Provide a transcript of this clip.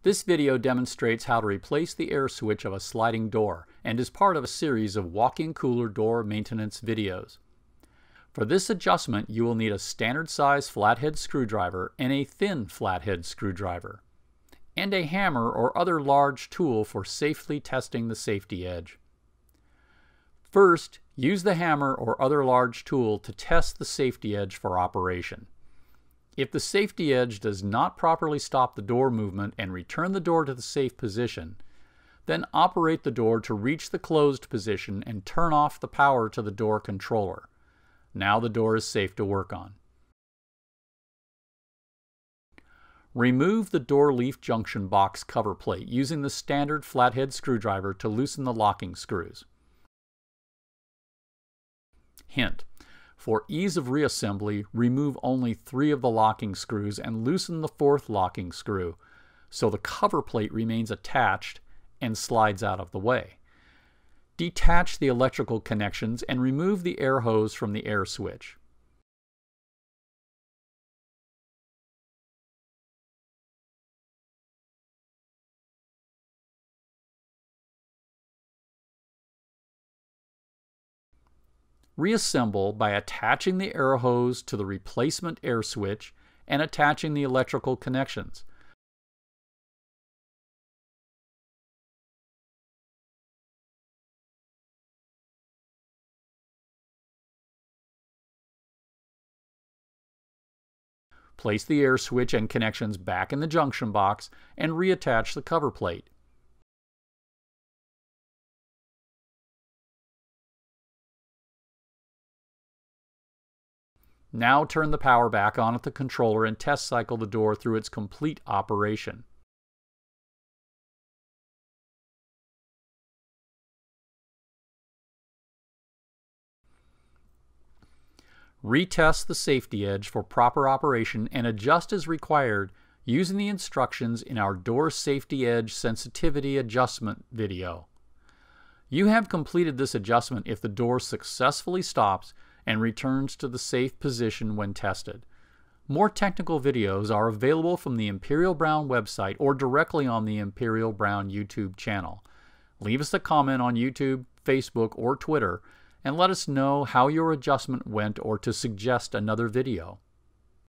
This video demonstrates how to replace the air switch of a sliding door and is part of a series of walk-in cooler door maintenance videos. For this adjustment, you will need a standard size flathead screwdriver and a thin flathead screwdriver, and a hammer or other large tool for safely testing the safety edge. First, use the hammer or other large tool to test the safety edge for operation. If the safety edge does not properly stop the door movement and return the door to the safe position, then operate the door to reach the closed position and turn off the power to the door controller. Now the door is safe to work on. Remove the door leaf junction box cover plate using the standard flathead screwdriver to loosen the locking screws. Hint: for ease of reassembly, remove only 3 of the locking screws and loosen the 4th locking screw, so the cover plate remains attached and slides out of the way. Detach the electrical connections and remove the air hose from the air switch. Reassemble by attaching the air hose to the replacement air switch and attaching the electrical connections. Place the air switch and connections back in the junction box and reattach the cover plate. Now turn the power back on at the controller and test cycle the door through its complete operation. Retest the safety edge for proper operation and adjust as required using the instructions in our door safety edge sensitivity adjustment video. You have completed this adjustment if the door successfully stops and returns to the safe position when tested. More technical videos are available from the Imperial Brown website or directly on the Imperial Brown YouTube channel. Leave us a comment on YouTube, Facebook, or Twitter and let us know how your adjustment went or to suggest another video.